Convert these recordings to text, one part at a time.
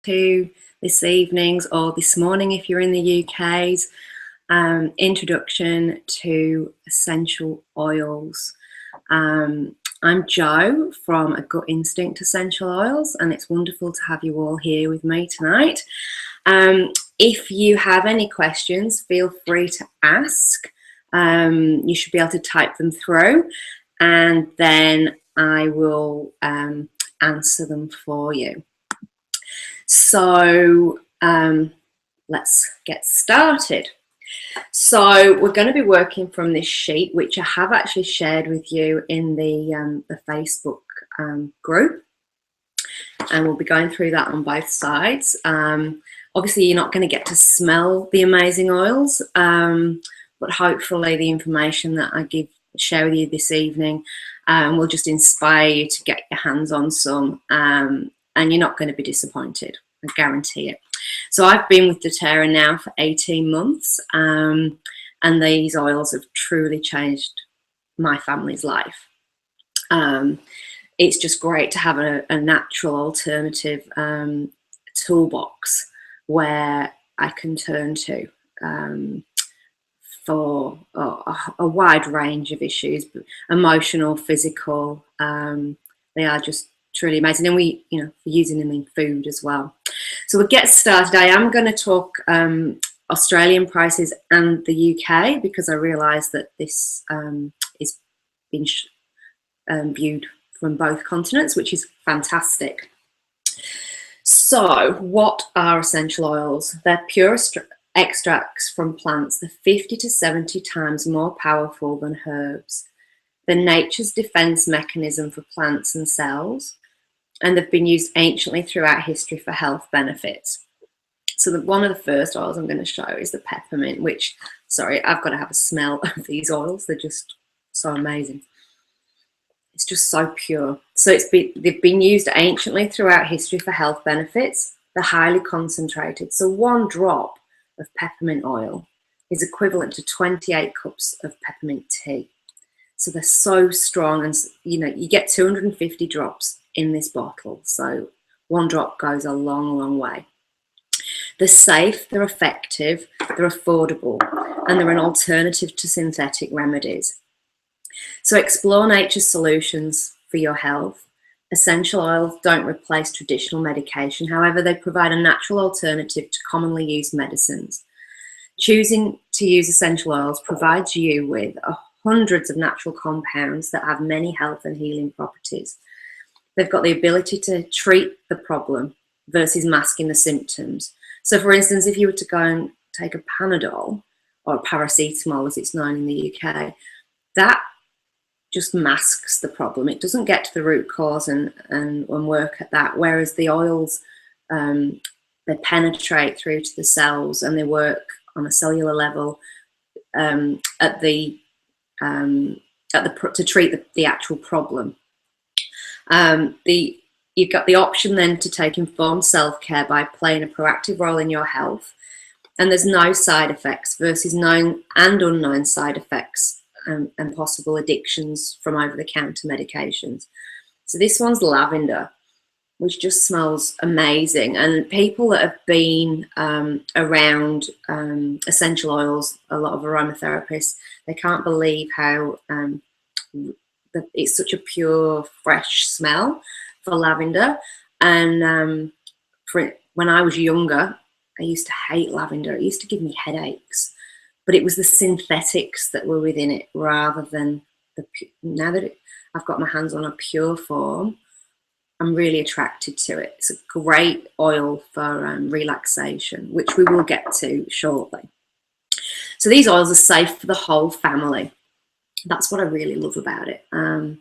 to this evening's, or this morning if you're in the UK's, introduction to essential oils. I'm Jo from A Gut Instinct Essential Oils, and it's wonderful to have you all here with me tonight. If you have any questions, feel free to ask. You should be able to type them through, and then I will answer them for you. So let's get started. So we're going to be working from this sheet, which I have actually shared with you in the Facebook group, and we'll be going through that on both sides. Obviously, you're not going to get to smell the amazing oils, but hopefully the information that I share with you this evening will just inspire you to get your hands on some, and you're not going to be disappointed, I guarantee it. So I've been with doTERRA now for 18 months, and these oils have truly changed my family's life. It's just great to have a natural alternative toolbox where I can turn to for a wide range of issues, emotional, physical. They are just truly amazing, and we're using them in food as well. So we'll get started. I am going to talk Australian prices and the UK, because I realise that this is being viewed from both continents, which is fantastic. So what are essential oils? They're pure extracts from plants. They're 50 to 70 times more powerful than herbs. They're nature's defense mechanism for plants and cells, and they've been used anciently throughout history for health benefits. So one of the first oils I'm going to show is the peppermint, which, sorry, I've got to have a smell of these oils. They're just so amazing. It's just so pure. So they've been used anciently throughout history for health benefits. They're highly concentrated. So one drop of peppermint oil is equivalent to 28 cups of peppermint tea. So they're so strong, and you get 250 drops in this bottle. So one drop goes a long, long way. They're safe, they're effective, they're affordable, and they're an alternative to synthetic remedies. So explore nature's solutions for your health. Essential oils don't replace traditional medication. However, they provide a natural alternative to commonly used medicines. Choosing to use essential oils provides you with hundreds of natural compounds that have many health and healing properties. They've got the ability to treat the problem versus masking the symptoms. So for instance, if you were to go and take a Panadol, or paracetamol as it's known in the UK, that just masks the problem. It doesn't get to the root cause and work at that. Whereas the oils, they penetrate through to the cells, and they work on a cellular level to treat the actual problem. You've got the option then to take informed self-care by playing a proactive role in your health, and there's no side effects versus known and unknown side effects and possible addictions from over-the-counter medications. So this one's lavender, which just smells amazing, and people that have been around essential oils, a lot of aromatherapists, they can't believe how it's such a pure, fresh smell for lavender. And when I was younger, I used to hate lavender. It used to give me headaches, but it was the synthetics that were within it rather than now that I've got my hands on a pure form, I'm really attracted to it. It's a great oil for relaxation, which we will get to shortly. So these oils are safe for the whole family. That's what I really love about it. And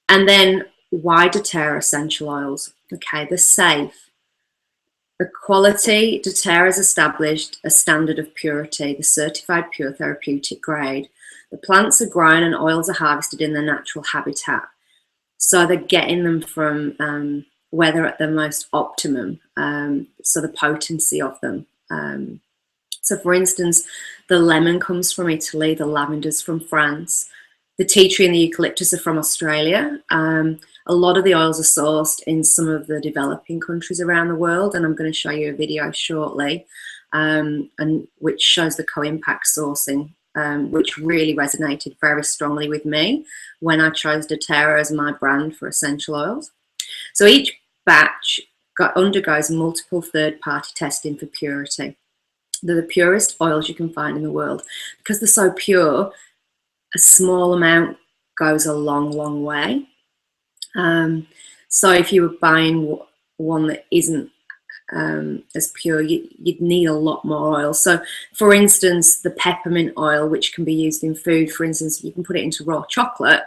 then why doTERRA essential oils? Okay, they're safe. The quality, doTERRA has established a standard of purity, the certified pure therapeutic grade. The plants are grown and oils are harvested in their natural habitat. So they're getting them from where they're at their most optimum, so the potency of them. So for instance, the lemon comes from Italy, the lavender's from France, the tea tree and the eucalyptus are from Australia. A lot of the oils are sourced in some of the developing countries around the world, and I'm going to show you a video shortly, and which shows the co-impact sourcing, which really resonated very strongly with me when I chose doTERRA as my brand for essential oils. So each batch undergoes multiple third-party testing for purity. They're the purest oils you can find in the world. Because they're so pure, a small amount goes a long, long way. So if you were buying one that isn't as pure, you'd need a lot more oil. So for instance, the peppermint oil, which can be used in food, for instance, you can put it into raw chocolate.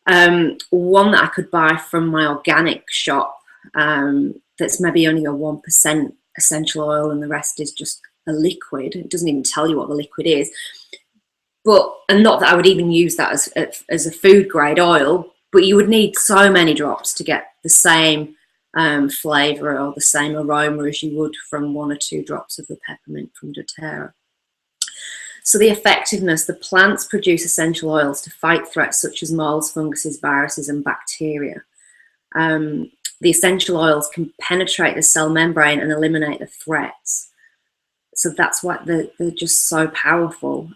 One that I could buy from my organic shop, that's maybe only a 1% essential oil and the rest is just a liquid. It doesn't even tell you what the liquid is. And not that I would even use that as a food grade oil, but you would need so many drops to get the same flavour or the same aroma as you would from 1 or 2 drops of the peppermint from doTERRA. So the effectiveness, the plants produce essential oils to fight threats such as molds, funguses, viruses and bacteria. The essential oils can penetrate the cell membrane and eliminate the threats. So that's why they're just so powerful,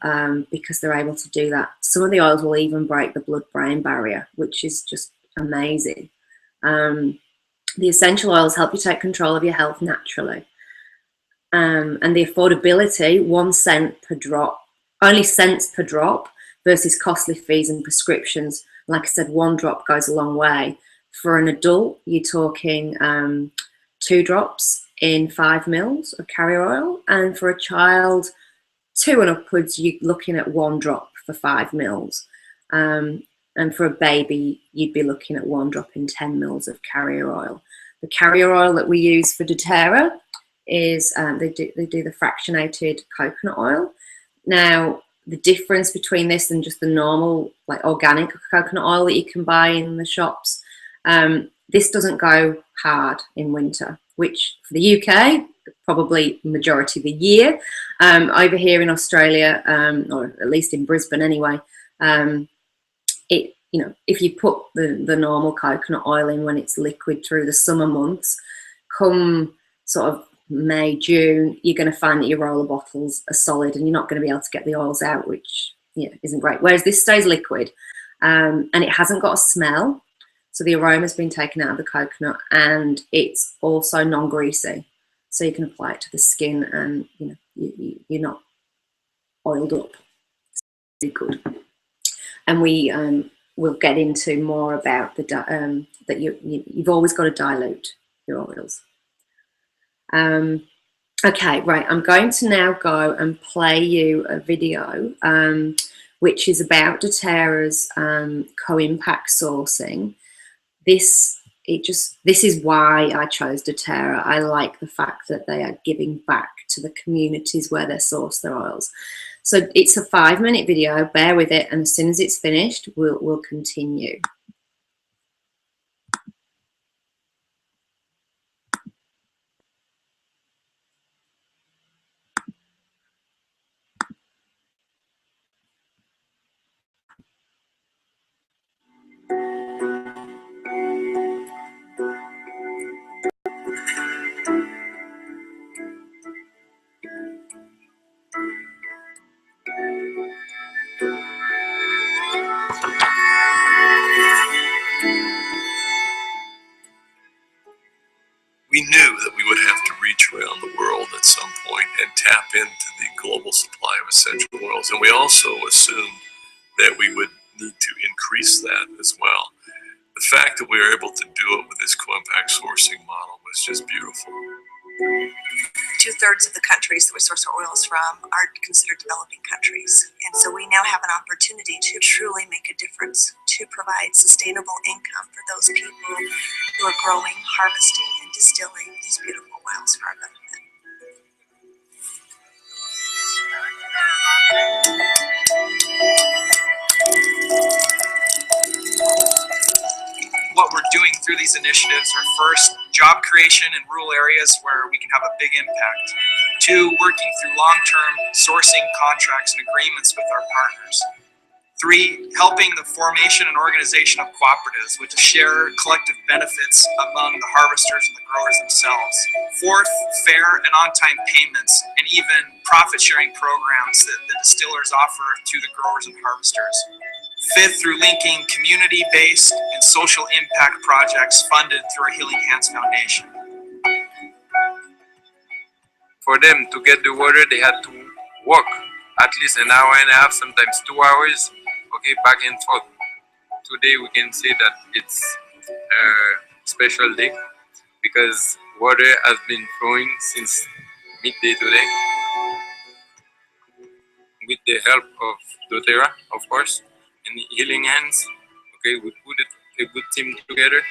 because they're able to do that. Some of the oils will even break the blood-brain barrier, which is just amazing. The essential oils help you take control of your health naturally. And the affordability, 1 cent per drop, only cents per drop versus costly fees and prescriptions. Like I said, 1 drop goes a long way. For an adult, you're talking 2 drops in 5 mils of carrier oil, and for a child 2 and upwards you're looking at 1 drop for 5 mils, and for a baby you'd be looking at 1 drop in 10 mils of carrier oil. The carrier oil that we use for doTERRA is they do the fractionated coconut oil. Now the difference between this and just the normal like organic coconut oil that you can buy in the shops, this doesn't go hard in winter, which for the UK, probably majority of the year. Over here in Australia, or at least in Brisbane anyway, if you put the normal coconut oil in when it's liquid through the summer months, come sort of May, June, you're going to find that your roller bottles are solid and you're not going to be able to get the oils out, which isn't great. Whereas this stays liquid, and it hasn't got a smell. So the aroma has been taken out of the coconut, and it's also non-greasy. So you can apply it to the skin, and you're not oiled up. It's really good. And we'll get into more about that you've always got to dilute your oils. Okay, right. I'm going to now go and play you a video, which is about doTERRA's co-impact sourcing. This is why I chose doTERRA. I like the fact that they are giving back to the communities where they source their oils. So it's a 5-minute video, bear with it, and as soon as it's finished, we'll continue. We knew that we would have to reach around the world at some point and tap into the global supply of essential oils. And we also assumed that we would need to increase that as well. The fact that we were able to do it with this co-impact sourcing model was just beautiful. 2/3 of the countries that we source our oils from are considered developing countries. And so we now have an opportunity to truly make a difference, to provide sustainable income for those people who are growing, harvesting, and distilling these beautiful oils for our benefit. What we're doing through these initiatives are, first, job creation in rural areas where we can have a big impact. 2, working through long-term sourcing contracts and agreements with our partners. 3, helping the formation and organization of cooperatives, which share collective benefits among the harvesters and the growers themselves. 4th, fair and on-time payments, and even profit-sharing programs that the distillers offer to the growers and harvesters. 5th, through linking community-based and social impact projects funded through a Healing Hands Foundation. For them to get the water, they had to walk at least an hour and a half, sometimes 2 hours, okay, back and forth. Today we can say that it's a special day because water has been flowing since midday today with the help of DoTERRA, of course, and Healing Hands. Okay, we put a good team together,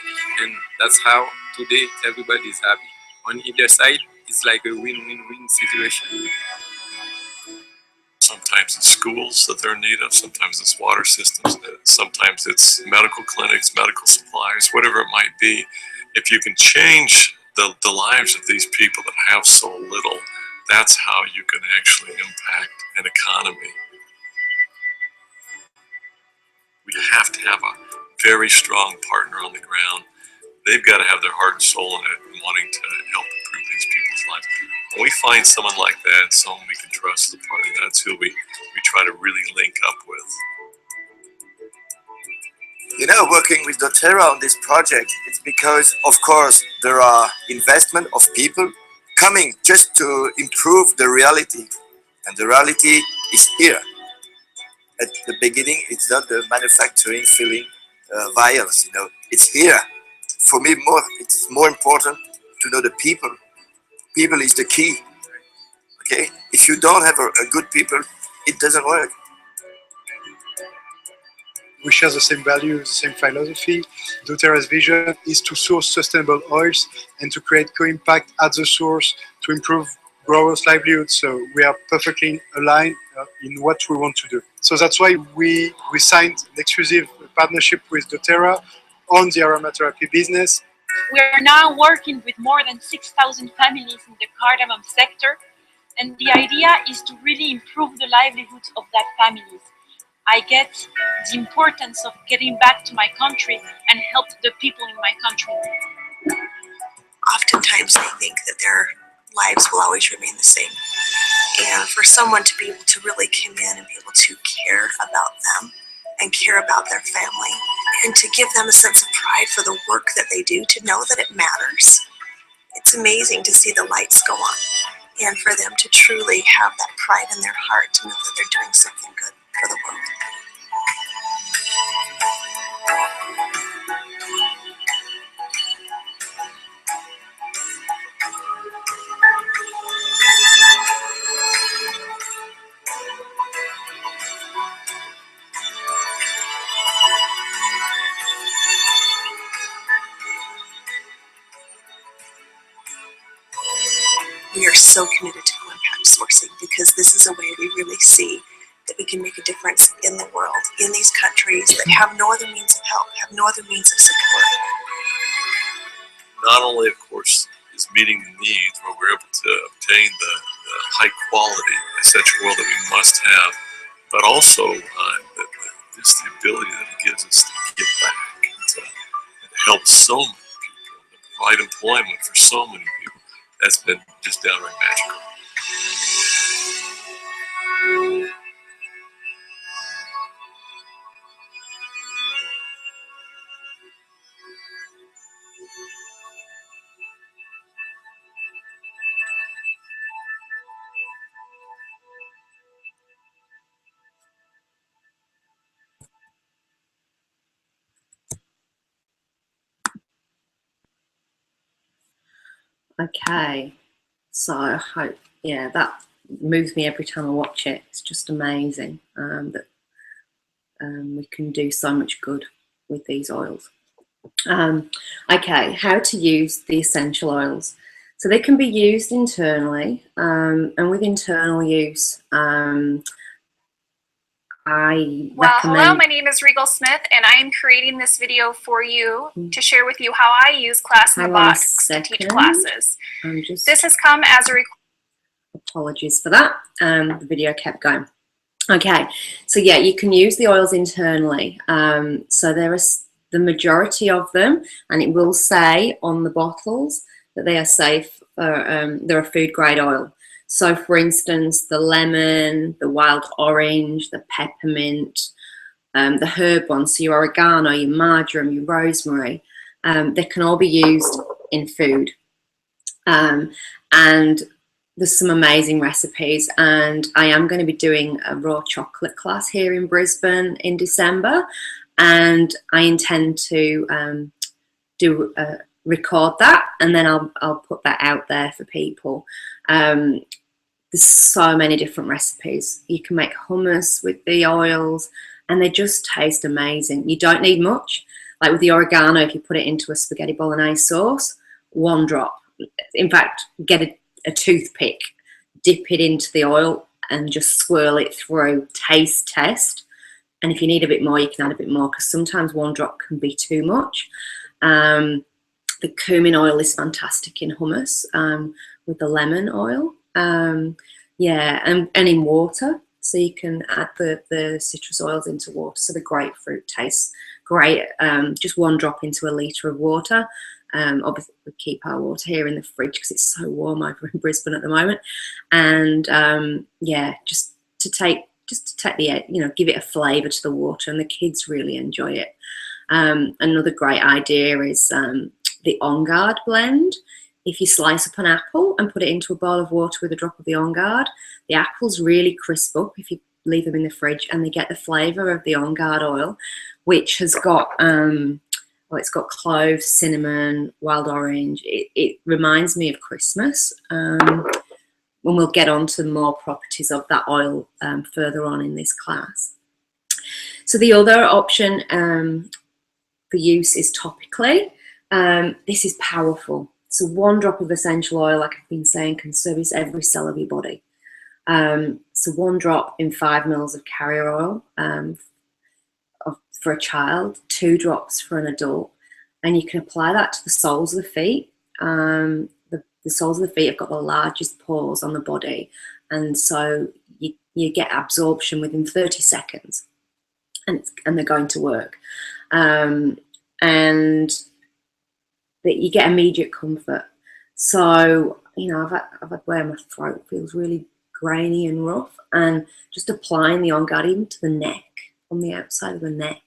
and that's how today everybody is happy. On either side, it's like a win-win-win situation. Sometimes it's schools that they're in need of, sometimes it's water systems, sometimes it's medical clinics, medical supplies, whatever it might be. If you can change the lives of these people that have so little, that's how you can actually impact an economy. We have to have a very strong partner on the ground. They've got to have their heart and soul in it and wanting to help improve these people's lives. When we find someone like that, someone we can trust as a part of that, that's who we try to really link up with. You know, working with doTERRA on this project, it's because, of course, there are investment of people coming just to improve the reality. And the reality is here. At the beginning, it's not the manufacturing, filling vials, you know, it's here. For me, it's more important to know the people. People is the key, okay? If you don't have a good people, it doesn't work. We share the same values, the same philosophy. doTERRA's vision is to source sustainable oils and to create co-impact at the source to improve growers' livelihoods. So we are perfectly aligned in what we want to do. So that's why we signed an exclusive partnership with doTERRA on the aromatherapy business. We are now working with more than 6,000 families in the cardamom sector, and the idea is to really improve the livelihoods of that families. I get the importance of getting back to my country and help the people in my country. Oftentimes they think that their lives will always remain the same. And for someone to be able to really come in and be able to care about them and care about their family and to give them a sense of pride for the work that they do, to know that it matters. It's amazing to see the lights go on and for them to truly have that pride in their heart to know that they're doing something good for the world. We are so committed to impact sourcing because this is a way we really see that we can make a difference in the world, in these countries that have no other means of help, have no other means of support. Not only, of course, is meeting the needs where we're able to obtain the high quality essential oil that we must have, but also just the ability that it gives us to give back and to help so many people, to provide employment for so many people. That's been just downright magical. Okay, so I hope, yeah, that moves me every time I watch it. It's just amazing that we can do so much good with these oils. Okay, how to use the essential oils. So they can be used internally, and with internal use, Hello, my name is Regal Smith, and I am creating this video for you to share with you how I use Class in the Box to teach classes. This has come as a apologies for that. The video kept going. Okay, so yeah, you can use the oils internally. So there are the majority of them, and it will say on the bottles that they are safe. They're a food grade oil. So for instance, the lemon, the wild orange, the peppermint, the herb ones, so your oregano, your marjoram, your rosemary, they can all be used in food. And there's some amazing recipes, and I am going to be doing a raw chocolate class here in Brisbane in December, and I intend to record that, and then I'll put that out there for people. There's so many different recipes. You can make hummus with the oils, and they just taste amazing. You don't need much. Like with the oregano, if you put it into a spaghetti bolognese sauce, 1 drop. In fact, get a toothpick, dip it into the oil and just swirl it through, taste test. And if you need a bit more, you can add a bit more, because sometimes 1 drop can be too much. The cumin oil is fantastic in hummus with the lemon oil. Yeah, and in water. So you can add the citrus oils into water. So the grapefruit tastes great. Just 1 drop into a litre of water. Obviously we keep our water here in the fridge because it's so warm over in Brisbane at the moment. And yeah, just to take the, you know, give it a flavour to the water, and the kids really enjoy it. Another great idea is the On Guard blend. If you slice up an apple and put it into a bowl of water with a drop of the On Guard, the apples really crisp up if you leave them in the fridge, and they get the flavour of the On Guard oil, which has got well, it's got cloves, cinnamon, wild orange. It reminds me of Christmas. And we'll get on to more properties of that oil further on in this class. So the other option for use is topically. This is powerful. So 1 drop of essential oil, like I've been saying, can service every cell of your body. So 1 drop in 5 ml of carrier oil for a child, 2 drops for an adult, and you can apply that to the soles of the feet. The soles of the feet have got the largest pores on the body, and so you get absorption within 30 seconds, and they're going to work. And that you get immediate comfort. So, you know, I've had where my throat feels really grainy and rough, and just applying the On Guard even to the neck, on the outside of the neck,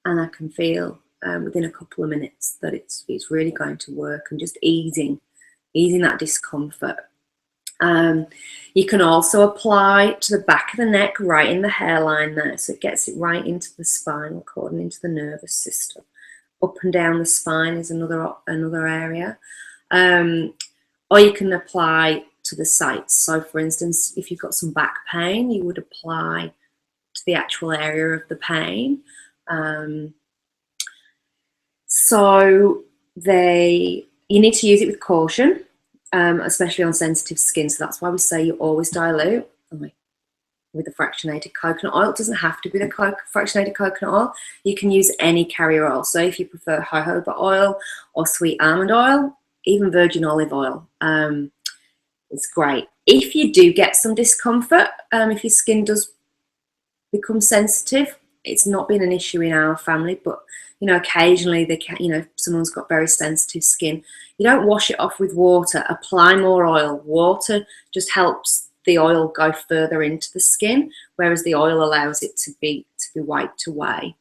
and I can feel within a couple of minutes that it's really going to work, and just easing that discomfort. You can also apply to the back of the neck, right in the hairline there, so it gets it right into the spinal cord and into the nervous system. Up and down the spine is another area. Or you can apply to the sites. So for instance, if you've got some back pain, you would apply to the actual area of the pain. So you need to use it with caution, especially on sensitive skin. So that's why we say you always dilute with the fractionated coconut oil. It doesn't have to be the fractionated coconut oil. You can use any carrier oil. So if you prefer jojoba oil or sweet almond oil, even virgin olive oil, it's great. If you do get some discomfort, if your skin does become sensitive, it's not been an issue in our family, but you know, occasionally they can, you know, someone's got very sensitive skin. You don't wash it off with water. Apply more oil. Water just helps the oil go further into the skin, whereas the oil allows it to be wiped away.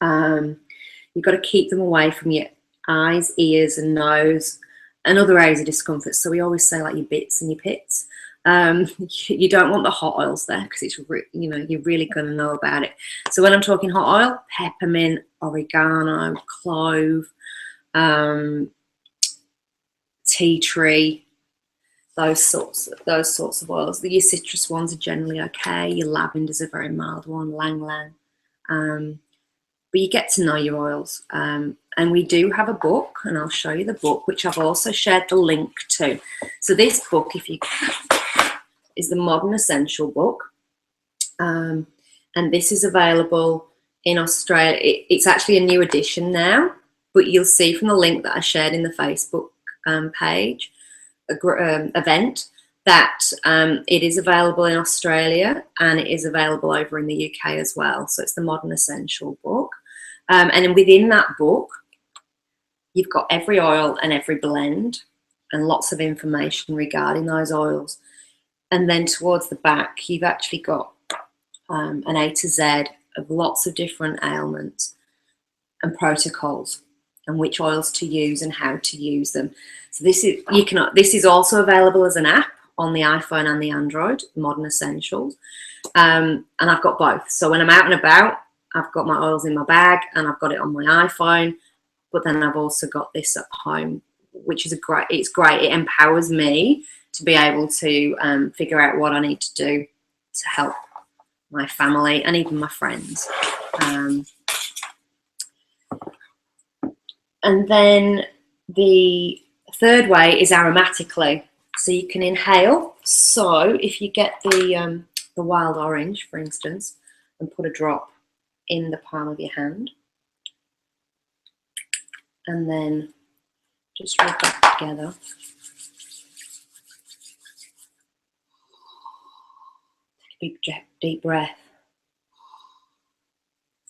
You've got to keep them away from your eyes, ears, and nose, and other areas of discomfort. So we always say like your bits and your pits. You don't want the hot oils there, because it's you know, you're really going to know about it. So when I'm talking hot oil, peppermint, oregano, clove, tea tree, those sorts of oils. Your citrus ones are generally okay. Your lavender's a very mild one, lang lang. But you get to know your oils. And we do have a book, and I'll show you the book, which I've also shared the link to. So this book, is the Modern Essential book. And this is available in Australia. It's actually a new edition now, but you'll see from the link that I shared in the Facebook page event that it is available in Australia and it is available over in the UK as well. So it's the Modern Essential book. And then within that book, you've got every oil and every blend and lots of information regarding those oils. And then towards the back, you've actually got an A to Z of lots of different ailments and protocols and which oils to use and how to use them. So this is also available as an app on the iPhone and the Android, Modern Essentials. And I've got both. So when I'm out and about, I've got my oils in my bag and I've got it on my iPhone, but then I've also got this at home, which is it's great. It empowers me to be able to figure out what I need to do to help my family and even my friends. And then the third way is aromatically. So you can inhale. So if you get the wild orange, for instance, and put a drop in the palm of your hand, and then just rub that together. Take a big deep breath.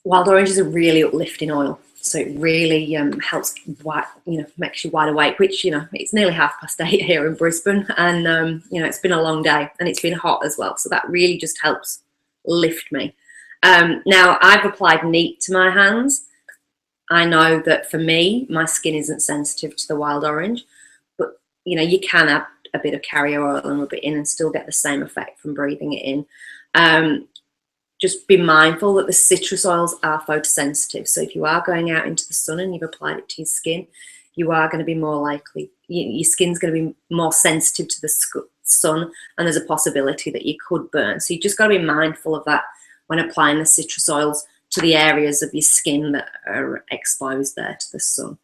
Wild orange is a really uplifting oil, so it really helps, makes you wide awake, which, it's nearly 8:30 here in Brisbane, and, it's been a long day and it's been hot as well. So that really just helps lift me. Now, I've applied neat to my hands. I know that for me, my skin isn't sensitive to the wild orange, but, you can add a bit of carrier oil and rub it in and still get the same effect from breathing it in. Just be mindful that the citrus oils are photosensitive. So if you are going out into the sun and you've applied it to your skin, you are going to be more likely, your skin's going to be more sensitive to the sun, and there's a possibility that you could burn. So you just got to be mindful of that when applying the citrus oils to the areas of your skin that are exposed there to the sun.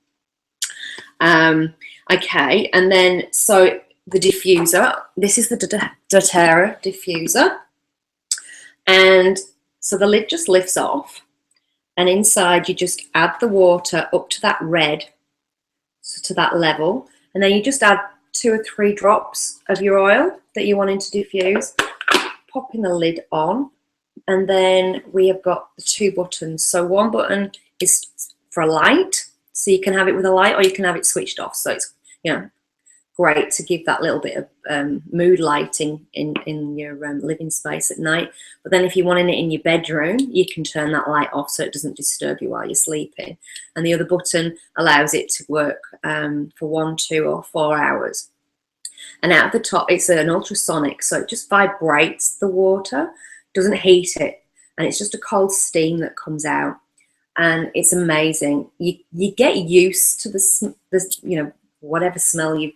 Okay, and then so the diffuser, this is the doTERRA diffuser. And so the lid just lifts off, and inside you just add the water up to that red, so to that level, and then you just add 2 or 3 drops of your oil that you're wanting to diffuse, popping the lid on, and then we have got the 2 buttons. So one button is for a light, so you can have it with a light or you can have it switched off. So it's, great to give that little bit of mood lighting in your living space at night. But then if you're wanting it in your bedroom, you can turn that light off so it doesn't disturb you while you're sleeping. And the other button allows it to work for 1, 2 or 4 hours. And out of the top, it's an ultrasonic, so it just vibrates the water, doesn't heat it, and it's just a cold steam that comes out, and it's amazing. You get used to the whatever smell you've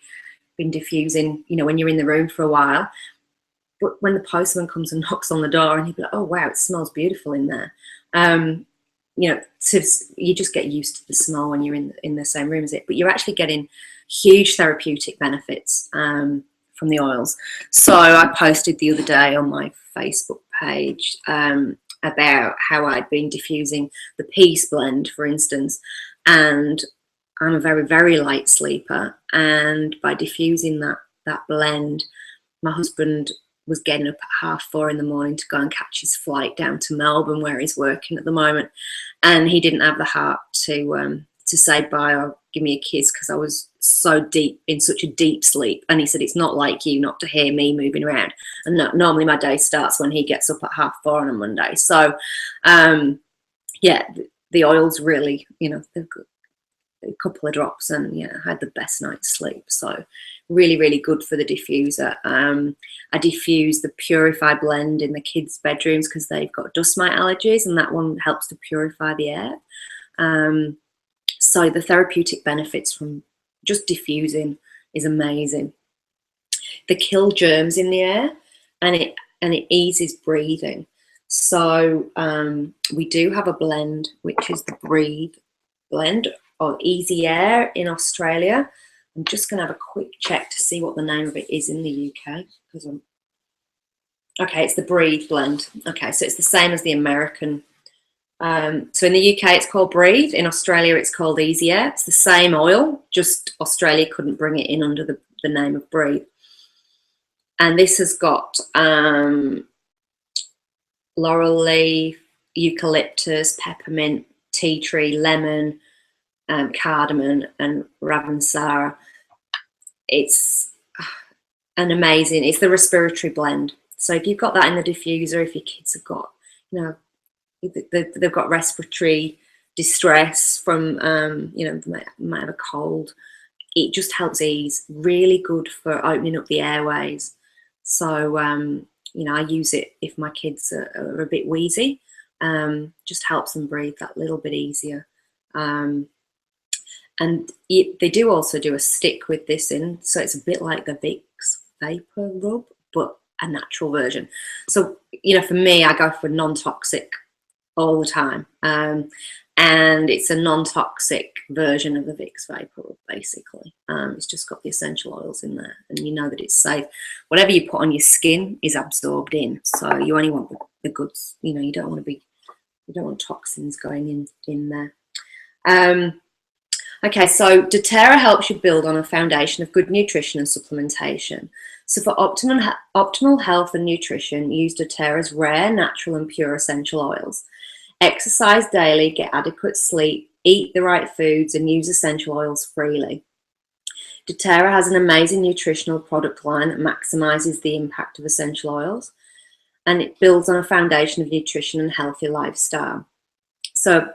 been diffusing, when you're in the room for a while. But when the postman comes and knocks on the door, and he'd be like, "Oh wow, it smells beautiful in there," you just get used to the smell when you're in the same room as it. But you're actually getting huge therapeutic benefits from the oils. So I posted the other day on my Facebook page about how I'd been diffusing the Peace blend, for instance, and I'm a very, very light sleeper, and by diffusing that blend, my husband was getting up at 4:30 in the morning to go and catch his flight down to Melbourne, where he's working at the moment, and he didn't have the heart to say bye or give me a kiss because I was so deep in such a deep sleep. And he said, "It's not like you not to hear me moving around." And normally my day starts when he gets up at 4:30 on a Monday. So yeah, the oils really, they've got a couple of drops, and I had the best night's sleep. So really, really good for the diffuser. I diffuse the Purify blend in the kids' bedrooms because they've got dust mite allergies, and that one helps to purify the air. So the therapeutic benefits from just diffusing is amazing. They kill germs in the air, and it eases breathing. So we do have a blend, which is the Breathe blend, or Easy Air in Australia. I'm just going to have a quick check to see what the name of it is in the UK. Okay, it's the Breathe blend. Okay, so it's the same as the American. So in the UK it's called Breathe. In Australia it's called Easy Air. It's the same oil, just Australia couldn't bring it in under the name of Breathe. And this has got laurel leaf, eucalyptus, peppermint, tea tree, lemon, cardamom, and ravensara. It's an amazing, it's the respiratory blend. So if you've got that in the diffuser, if your kids have got, you know, they've got respiratory distress from, you know, they might have a cold, it just helps ease. Really good for opening up the airways. So, you know, I use it if my kids are a bit wheezy, just helps them breathe that little bit easier. And they do also do a stick with this in, so it's a bit like the Vicks Vapor Rub, but a natural version. So, you know, for me, I go for non-toxic all the time. And it's a non-toxic version of the Vicks Vapor Rub, basically. It's just got the essential oils in there, and you know that it's safe. Whatever you put on your skin is absorbed in, so you only want the goods. You know, you don't want toxins going in there. Okay, so doTERRA helps you build on a foundation of good nutrition and supplementation. So for optimal health and nutrition, use doTERRA's rare, natural and pure essential oils. Exercise daily, get adequate sleep, eat the right foods and use essential oils freely. doTERRA has an amazing nutritional product line that maximizes the impact of essential oils, and it builds on a foundation of nutrition and healthy lifestyle. So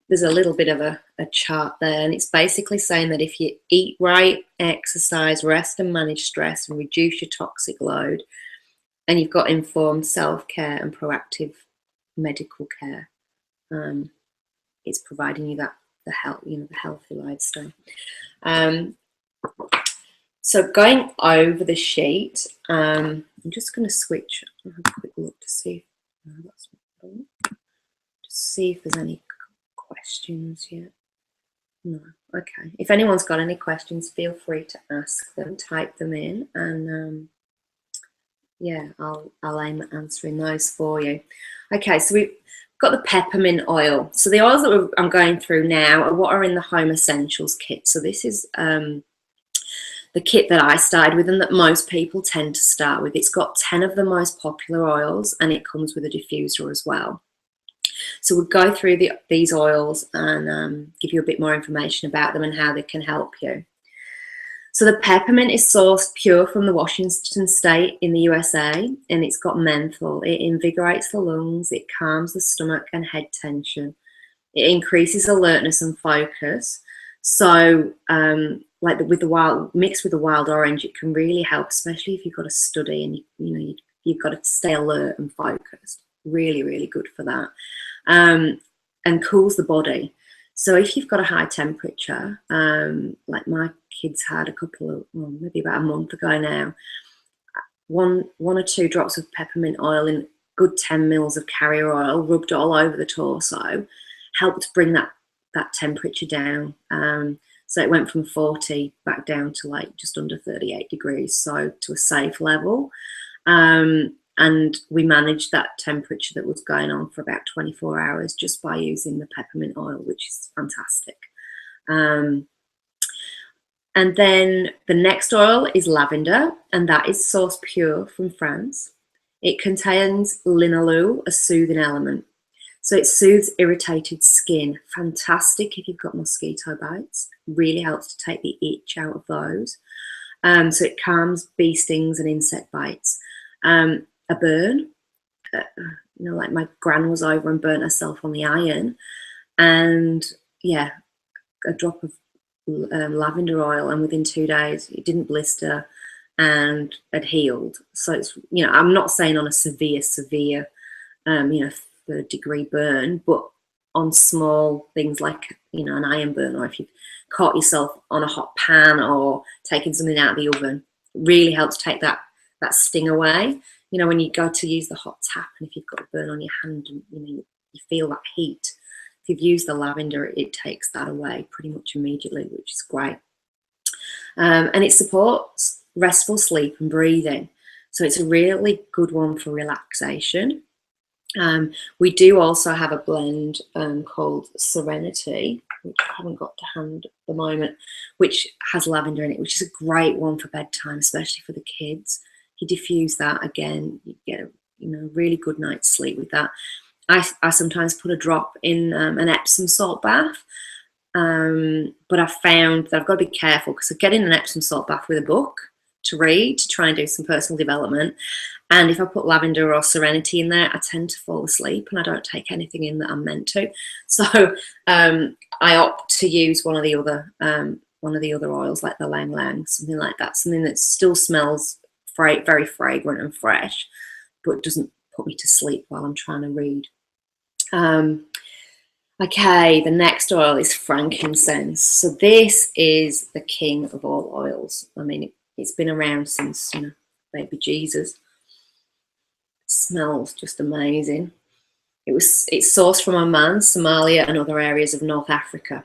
there's a little bit of a chart there, and it's basically saying that if you eat right, exercise, rest and manage stress and reduce your toxic load, and you've got informed self-care and proactive medical care, it's providing you the healthy lifestyle. So going over the sheet, I'm just going to switch. I'll have a quick look to see if there's any questions yet. No. Okay. If anyone's got any questions, feel free to ask them, type them in, and yeah, I'll aim at answering those for you. Okay, so we've got the peppermint oil. So the oils that I'm going through now are what are in the Home Essentials kit. So this is the kit that I started with and that most people tend to start with. It's got 10 of the most popular oils, and it comes with a diffuser as well. So we'll go through these oils and give you a bit more information about them and how they can help you. So the peppermint is sourced pure from the Washington state in the USA, and it's got menthol. It invigorates the lungs, it calms the stomach and head tension. It increases alertness and focus. So like mixed with the wild orange, it can really help, especially if you've got to study and you've got to stay alert and focused. Really, really good for that. And cools the body. So if you've got a high temperature, like my kids had maybe about a month ago now, one or two drops of peppermint oil in good 10 mils of carrier oil rubbed all over the torso helped bring that temperature down. So it went from 40 back down to like just under 38 degrees, so to a safe level. And we managed that temperature that was going on for about 24 hours just by using the peppermint oil, which is fantastic. And then the next oil is lavender, and that is sourced pure from France. It contains linalool, a soothing element. So it soothes irritated skin. Fantastic if you've got mosquito bites. Really helps to take the itch out of those. So it calms bee stings and insect bites. A burn, like my gran was over and burnt herself on the iron, and yeah, a drop of lavender oil, and within 2 days it didn't blister and had healed. So it's, I'm not saying on a severe 3rd-degree burn, but on small things like an iron burn, or if you've caught yourself on a hot pan or taken something out of the oven, really helps take that sting away. When you go to use the hot tap, and if you've got a burn on your hand and you feel that heat, if you've used the lavender, it takes that away pretty much immediately, which is great. And it supports restful sleep and breathing. So it's a really good one for relaxation. We do also have a blend called Serenity, which I haven't got to hand at the moment, which has lavender in it, which is a great one for bedtime, especially for the kids. you diffuse that again, you get a really good night's sleep with that. I sometimes put a drop in an Epsom salt bath, but I've found that I've got to be careful because I get in an Epsom salt bath with a book to read, to try and do some personal development. And if I put lavender or serenity in there, I tend to fall asleep and I don't take anything in that I'm meant to. So I opt to use one of the other oils, like the Lang Lang, something like that, something that still smells very fragrant and fresh, but doesn't put me to sleep while I'm trying to read. Okay, the next oil is frankincense. So this is the king of all oils. I mean, it's been around since, baby Jesus. It smells just amazing. It's sourced from Oman, Somalia, and other areas of North Africa.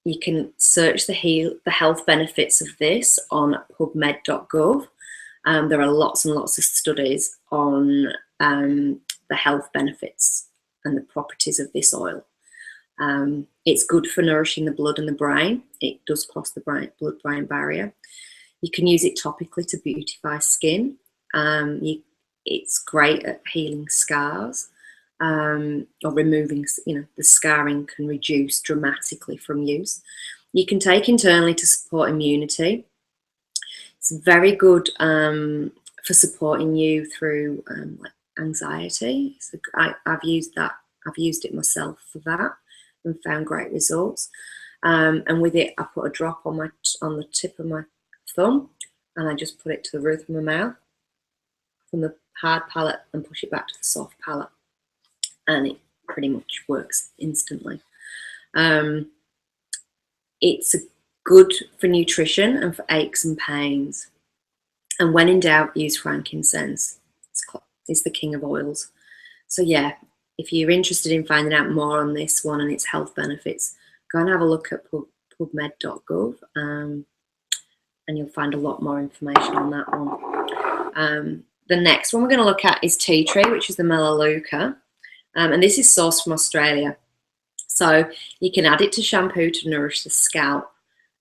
You can search the health benefits of this on pubmed.gov. There are lots and lots of studies on the health benefits and the properties of this oil. It's good for nourishing the blood and the brain. It does cross the blood-brain barrier. You can use it topically to beautify skin. It's great at healing scars or removing, the scarring can reduce dramatically from use. You can take internally to support immunity. It's very good for supporting you through like anxiety. So I've used it myself for that and found great results. And with it, I put a drop on the tip of my thumb, and I just put it to the roof of my mouth from the hard palate and push it back to the soft palate, and it pretty much works instantly. It's good for nutrition and for aches and pains. And when in doubt, use frankincense. It's the king of oils. So yeah, if you're interested in finding out more on this one and its health benefits, go and have a look at pubmed.gov, and you'll find a lot more information on that one. The next one we're going to look at is tea tree, which is the Melaleuca, and this is sourced from Australia. So you can add it to shampoo to nourish the scalp.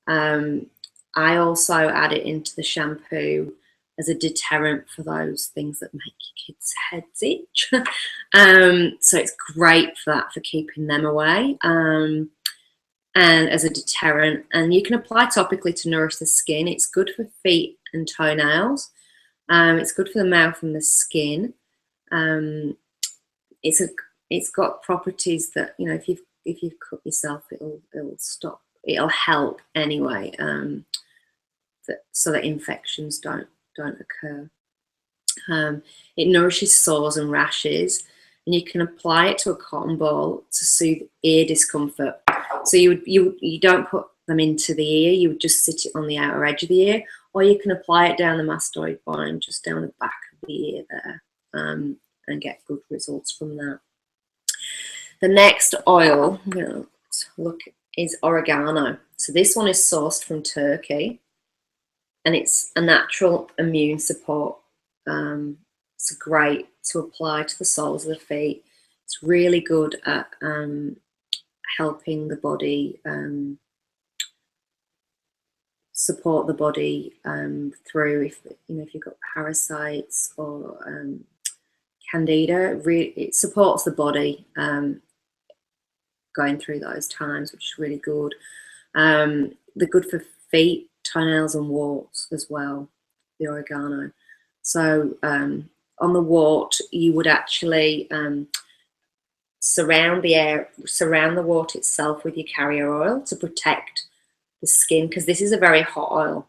I also add it into the shampoo as a deterrent for those things that make your kids' heads itch. So it's great for that, for keeping them away, and as a deterrent. And you can apply topically to nourish the skin. It's good for feet and toenails. It's good for the mouth and the skin. It's got properties that, if you've cut yourself, it'll help anyway, so that infections don't occur. It nourishes sores and rashes, and you can apply it to a cotton ball to soothe ear discomfort. So you don't put them into the ear, you would just sit it on the outer edge of the ear, or you can apply it down the mastoid bone, just down the back of the ear there, and get good results from that. The next oil I'm going to look is oregano. So this one is sourced from Turkey, and it's a natural immune support. It's great to apply to the soles of the feet. It's really good at helping the body, support the body through if you've got parasites or candida. It supports the body going through those times, which is really good. They're good for feet, toenails and warts as well, the oregano. So on the wart, you would actually surround the wart itself with your carrier oil to protect the skin, because this is a very hot oil,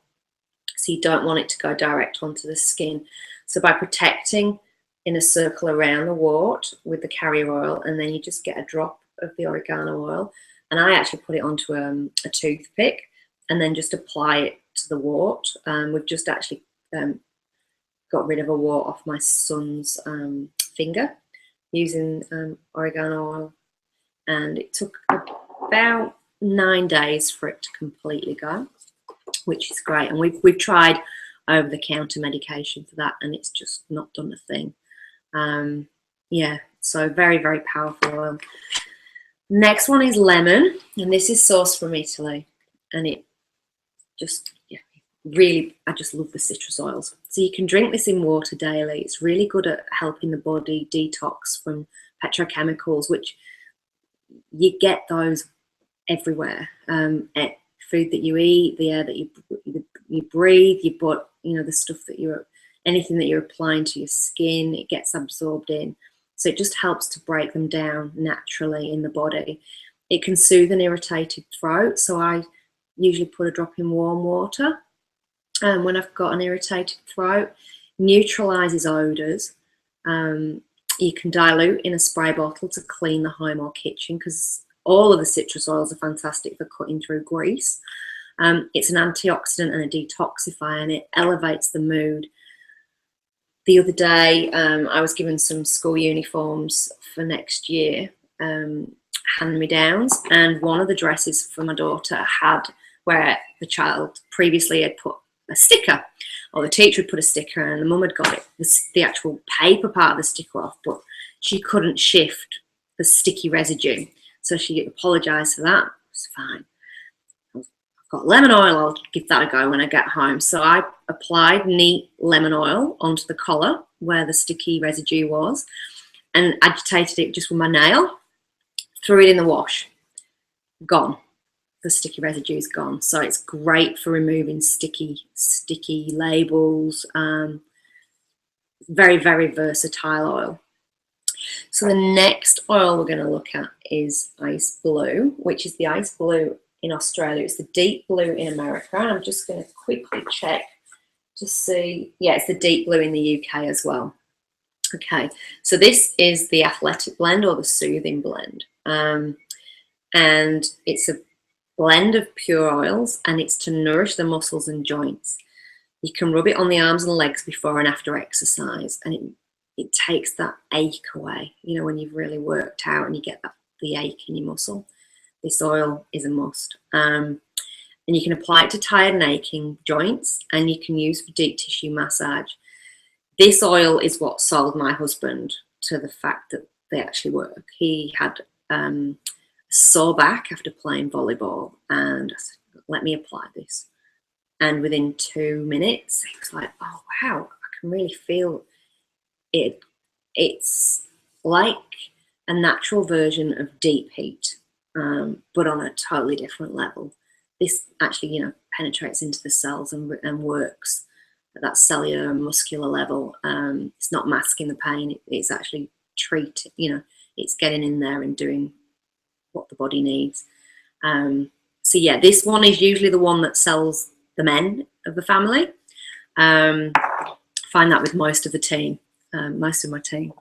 so you don't want it to go direct onto the skin. So by protecting in a circle around the wart with the carrier oil, and then you just get a drop of the oregano oil, and I actually put it onto a toothpick and then just apply it to the wart. We've just actually got rid of a wart off my son's finger using oregano oil, and it took about 9 days for it to completely go, which is great. And we've tried over-the-counter medication for that, and it's just not done a thing. Yeah, so very, very powerful oil. Next one is lemon, and this is sourced from Italy, and it just, yeah, really, I just love the citrus oils. So you can drink this in water daily. It's really good at helping the body detox from petrochemicals, which you get those everywhere. Food that you eat, the air that you breathe, the stuff that anything that you're applying to your skin, it gets absorbed in. So it just helps to break them down naturally in the body. It can soothe an irritated throat. So I usually put a drop in warm water when I've got an irritated throat. Neutralizes odors. You can dilute in a spray bottle to clean the home or kitchen, because all of the citrus oils are fantastic for cutting through grease. It's an antioxidant and a detoxifier, and it elevates the mood. The other day, I was given some school uniforms for next year, hand-me-downs, and one of the dresses for my daughter had where the child previously had put a sticker, or the teacher had put a sticker, and the mum had got the actual paper part of the sticker off, but she couldn't shift the sticky residue. So she apologised for that. It's fine. I've got lemon oil. I'll give that a go when I get home. So I applied neat lemon oil onto the collar where the sticky residue was, and agitated it just with my nail. Threw it in the wash. Gone. The sticky residue is gone. So it's great for removing sticky labels. Very, very versatile oil. So the next oil we're going to look at is Ice Blue, which is the Ice Blue in Australia. It's the Deep Blue in America. And I'm just going to quickly check to see. Yeah, it's the Deep Blue in the UK as well. Okay, so this is the Athletic blend or the Soothing blend. And it's a blend of pure oils, and it's to nourish the muscles and joints. You can rub it on the arms and legs before and after exercise, and it takes that ache away. You know, when you've really worked out and you get the ache in your muscle, this oil is a must. And you can apply it to tired and aching joints, and you can use for deep tissue massage. This oil is what sold my husband to the fact that they actually work. He had a sore back after playing volleyball, and I said, let me apply this. And within 2 minutes, he was like, oh, wow, I can really feel it. It's like a natural version of deep heat, but on a totally different level. This actually, penetrates into the cells and works at that cellular and muscular level. It's not masking the pain. It's actually it's getting in there and doing what the body needs. So yeah, this one is usually the one that sells the men of the family. Find that with most of the team, most of my team.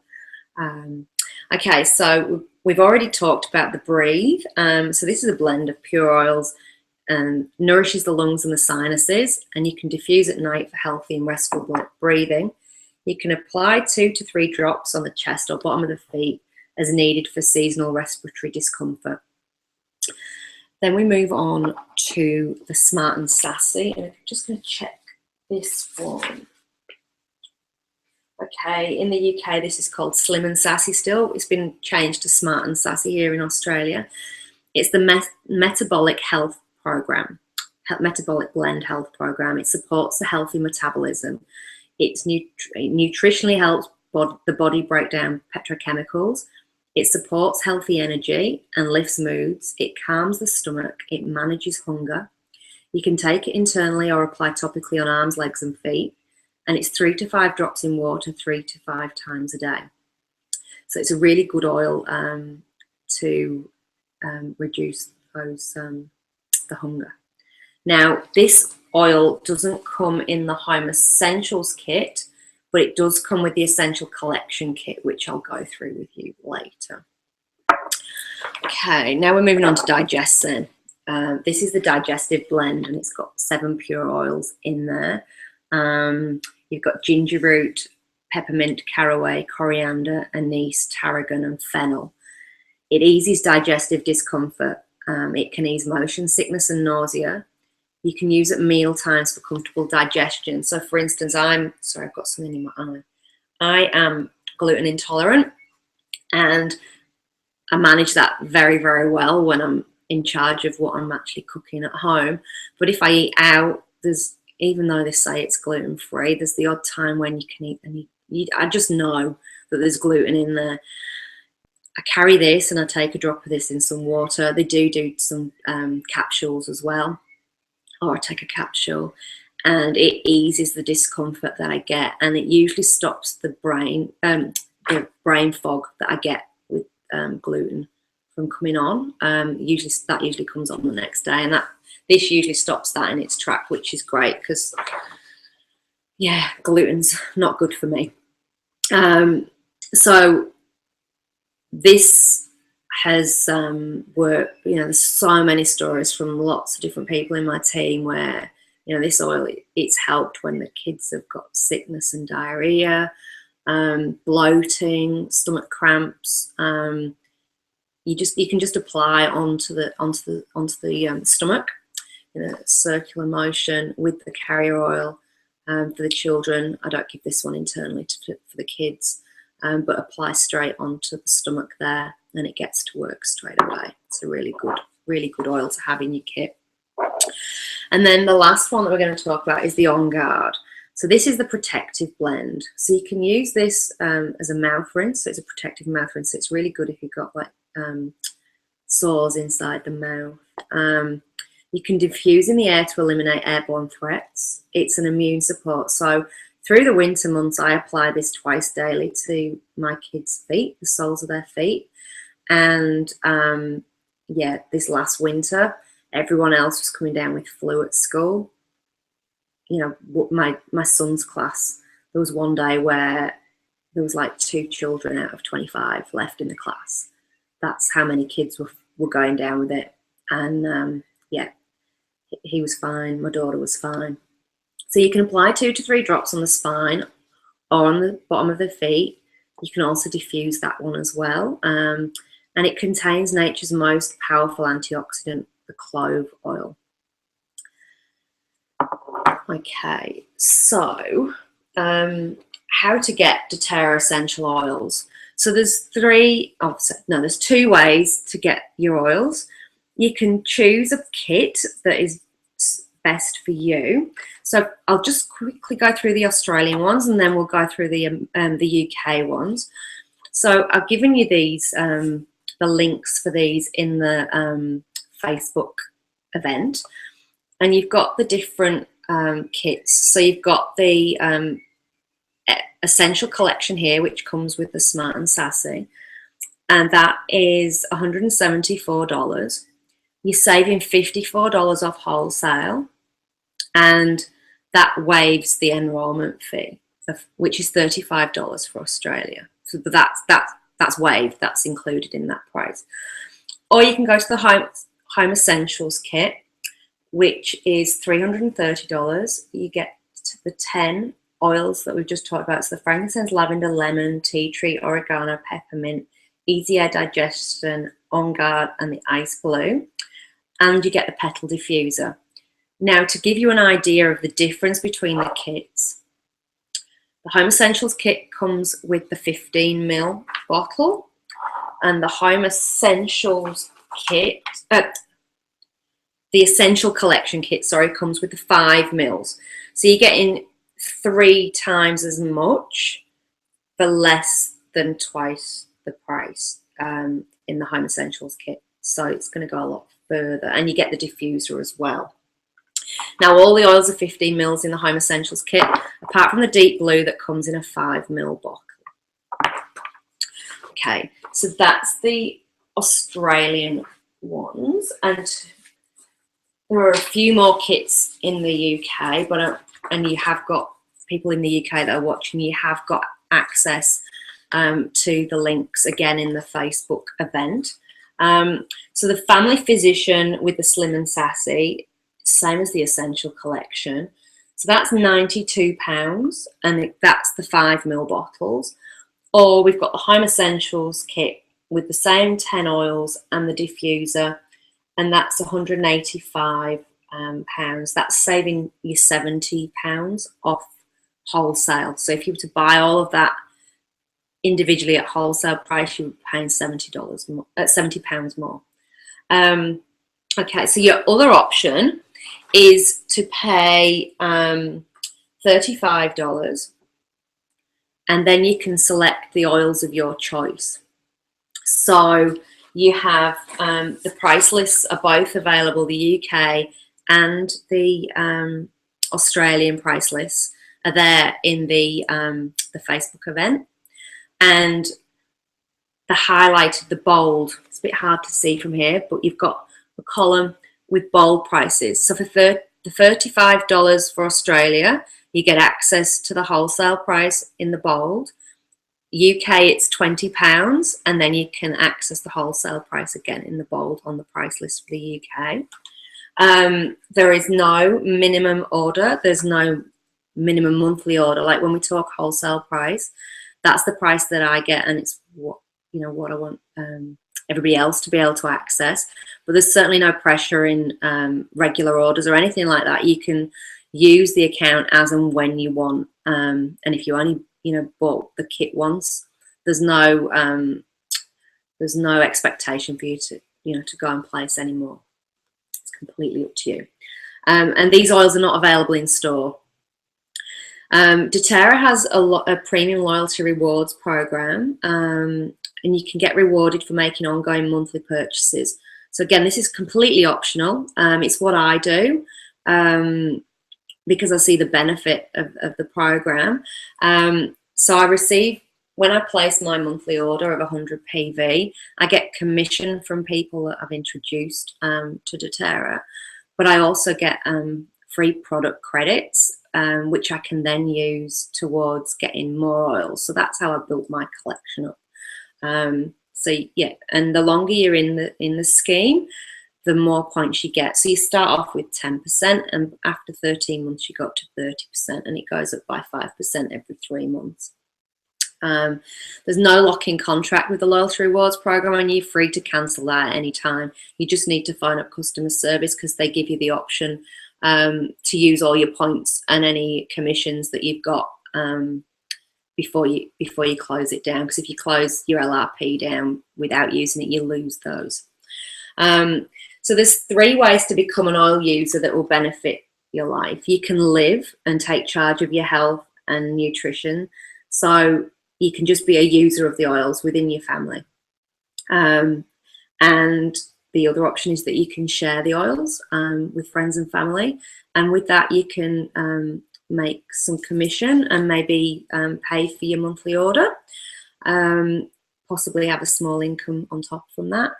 Okay, so we've already talked about the Breathe. So this is a blend of pure oils and nourishes the lungs and the sinuses, and you can diffuse at night for healthy and restful breathing. You can apply 2 to 3 drops on the chest or bottom of the feet as needed for seasonal respiratory discomfort. Then we move on to the Smart and Sassy, and I'm just going to check this one. Okay, in the UK this is called Slim and Sassy still. It's been changed to Smart and Sassy here in Australia. It's the metabolic health program, metabolic blend health program. It supports the healthy metabolism. It nutritionally helps the body break down petrochemicals. It supports healthy energy and lifts moods. It calms the stomach. It manages hunger. You can take it internally or apply topically on arms, legs and feet. And it's 3 to 5 drops in water 3 to 5 times a day. So it's a really good oil to reduce the hunger. Now, this oil doesn't come in the Home Essentials kit, but it does come with the Essential Collection kit, which I'll go through with you later. Okay, now we're moving on to Digestion. This is the digestive blend, and it's got 7 pure oils in there. You've got ginger root, peppermint, caraway, coriander, anise, tarragon, and fennel. It eases digestive discomfort. It can ease motion sickness and nausea. You can use at meal times for comfortable digestion. So for instance, I've got something in my eye. I am gluten intolerant, and I manage that very, very well when I'm in charge of what I'm actually cooking at home. But if I eat out, even though they say it's gluten-free, there's the odd time when you can eat, and I just know that there's gluten in there. I carry this and I take a drop of this in some water. They do some capsules as well, or I take a capsule, and it eases the discomfort that I get, and it usually stops the brain fog that I get with gluten from coming on. That usually comes on the next day, and this usually stops that in its track, which is great because, yeah, gluten's not good for me. So this has worked. You know, there's so many stories from lots of different people in my team where, you know, this oil, it's helped when the kids have got sickness and diarrhea, bloating, stomach cramps. You can just apply onto the stomach in a circular motion with the carrier oil. For the children, I don't give this one internally for the kids, but apply straight onto the stomach there, and it gets to work straight away. It's a really good oil to have in your kit. And then the last one that we're going to talk about is the On Guard. So this is the protective blend. So you can use this as a mouth rinse. So it's a protective mouth rinse. So it's really good if you've got like sores inside the mouth. You can diffuse in the air to eliminate airborne threats. It's an immune support. So through the winter months, I apply this twice daily to my kids' feet, the soles of their feet. And yeah, this last winter, everyone else was coming down with flu at school. You know, my son's class, there was one day where there was like 2 children out of 25 left in the class. That's how many kids were going down with it. And yeah, he was fine. My daughter was fine. So you can apply 2 to 3 drops on the spine or on the bottom of the feet. You can also diffuse that one as well. And it contains nature's most powerful antioxidant, the clove oil. Okay, so how to get doTERRA essential oils. So there's 2 ways to get your oils. You can choose a kit that is best for you. So I'll just quickly go through the Australian ones, and then we'll go through the UK ones. So I've given you these, the links for these in the Facebook event, and you've got the different kits. So you've got the Essential Collection here, which comes with the Smart and Sassy, and that is $174. You're saving $54 off wholesale, and that waives the enrolment fee, which is $35 for Australia. So that's waived, that's included in that price. Or you can go to the Home Essentials kit, which is $330. You get the 10 oils that we've just talked about. So the frankincense, lavender, lemon, tea tree, oregano, peppermint, easy air digestion, On Guard, and the ice blue. And you get the petal diffuser. Now, to give you an idea of the difference between the kits, the Home Essentials kit comes with the 15 ml bottle, and the Home Essentials kit, the Essential Collection kit, sorry, comes with the 5 mils. So you're getting 3 times as much for less than twice the price in the Home Essentials kit. So it's going to go a lot further, and you get the diffuser as well. Now, all the oils are 15 mils in the Home Essentials kit, apart from the deep blue that comes in a 5 ml bottle. Okay, so that's the Australian ones, and there are a few more kits in the UK, and you have got people in the UK that are watching. You have got access to the links again in the Facebook event. So the Family Physician with the Slim and Sassy, same as the Essential Collection. So that's £92, and that's the 5 ml bottles. Or we've got the Home Essentials kit with the same 10 oils and the diffuser, and that's £185. That's saving you £70 off wholesale. So if you were to buy all of that individually at wholesale price, you would be paying £70 more, £70 more. Okay, so your other option is to pay $35, and then you can select the oils of your choice. So you have the price lists are both available, the UK and the Australian price lists are there in the Facebook event. And the highlighted, the bold, it's a bit hard to see from here, but you've got a column with bold prices. So for the $35 for Australia, you get access to the wholesale price in the bold. UK, it's £20, and then you can access the wholesale price again in the bold on the price list for the UK. There is no minimum order. There's no minimum monthly order. Like when we talk wholesale price, that's the price that I get, and it's what I want everybody else to be able to access. But there's certainly no pressure in regular orders or anything like that. You can use the account as and when you want, and if you only bought the kit once, there's no expectation for you to to go and place anymore. It's completely up to you. And these oils are not available in store. doTERRA has a premium loyalty rewards program, and you can get rewarded for making ongoing monthly purchases. So again, this is completely optional. It's what I do because I see the benefit of the program. So I receive, when I place my monthly order of 100 PV, I get commission from people that I've introduced to doTERRA, but I also get free product credits, which I can then use towards getting more oils. So that's how I built my collection up. So yeah, and the longer you're in the scheme, the more points you get. So you start off with 10%, and after 13 months you go up to 30%, and it goes up by 5% every 3 months. There's no lock-in contract with the loyalty rewards program, and you're free to cancel that at any time. You just need to phone up customer service because they give you the option to use all your points and any commissions that you've got before you close it down, because if you close your LRP down without using it, you lose those. So there's 3 ways to become an oil user that will benefit your life. You can live and take charge of your health and nutrition, so you can just be a user of the oils within your family. And the other option is that you can share the oils with friends and family, and with that you can make some commission and maybe pay for your monthly order, possibly have a small income on top from that,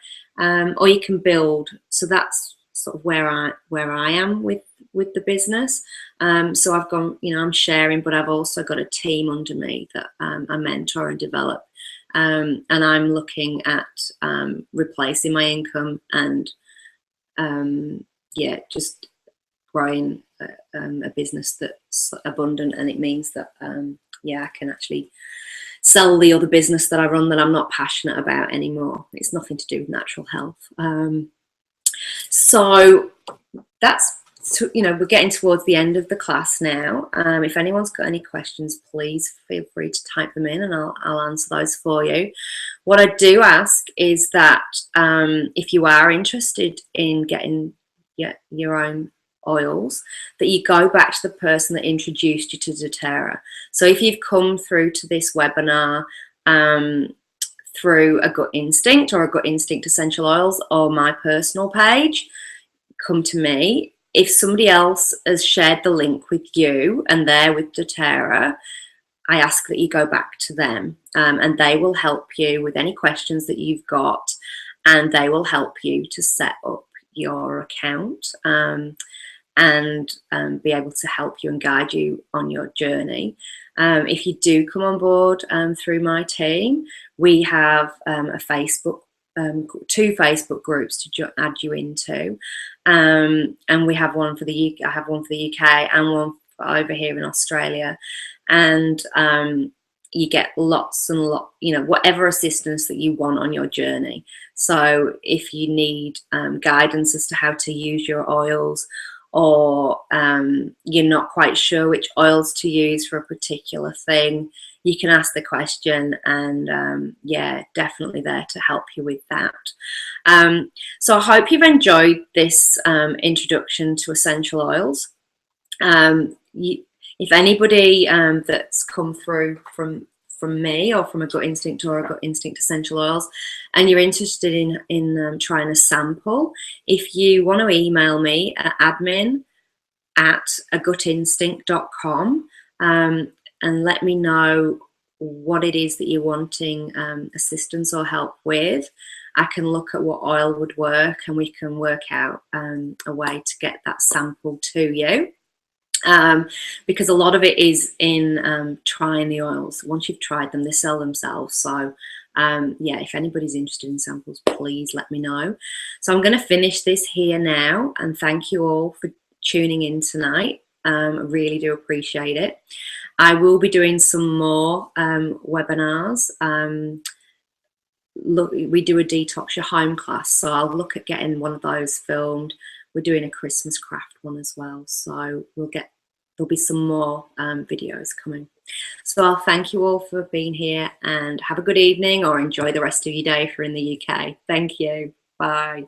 or you can build. So that's sort of where I am with the business. So I've gone, I'm sharing, but I've also got a team under me that I mentor and develop, and I'm looking at replacing my income and just growing a business that's abundant. And it means that I can actually sell the other business that I run that I'm not passionate about anymore. It's nothing to do with natural health. So that's, we're getting towards the end of the class now. If anyone's got any questions, please feel free to type them in and I'll answer those for you. What I do ask is that if you are interested in getting your own oils, that you go back to the person that introduced you to doTERRA. So if you've come through to this webinar through a Gut Instinct or a Gut Instinct Essential Oils or my personal page, come to me. If somebody else has shared the link with you and they're with doTERRA, I ask that you go back to them, and they will help you with any questions that you've got, and they will help you to set up your account and be able to help you and guide you on your journey. If you do come on board through my team, we have two Facebook groups to add you into, and we have one for the UK. I have one for the UK and one for over here in Australia, and you get lots and lots, whatever assistance that you want on your journey. So if you need guidance as to how to use your oils, or you're not quite sure which oils to use for a particular thing, you can ask the question, and yeah, definitely there to help you with that. So I hope you've enjoyed this introduction to essential oils. If anybody that's come through from me or from a Gut Instinct or a Gut Instinct essential oils, and you're interested in trying a sample, if you want to email me at admin@agutinstinct.com and let me know what it is that you're wanting assistance or help with, I can look at what oil would work, and we can work out a way to get that sample to you. Because a lot of it is in trying the oils. Once you've tried them, they sell themselves. So yeah, if anybody's interested in samples, please let me know. So I'm going to finish this here now, and thank you all for tuning in tonight. I really do appreciate it. I will be doing some more webinars. Look, we do a Detox Your Home class, so I'll look at getting one of those filmed. We're doing a Christmas craft one as well, so there'll be some more videos coming. So I'll thank you all for being here, and have a good evening or enjoy the rest of your day if you're in the UK. Thank you. Bye.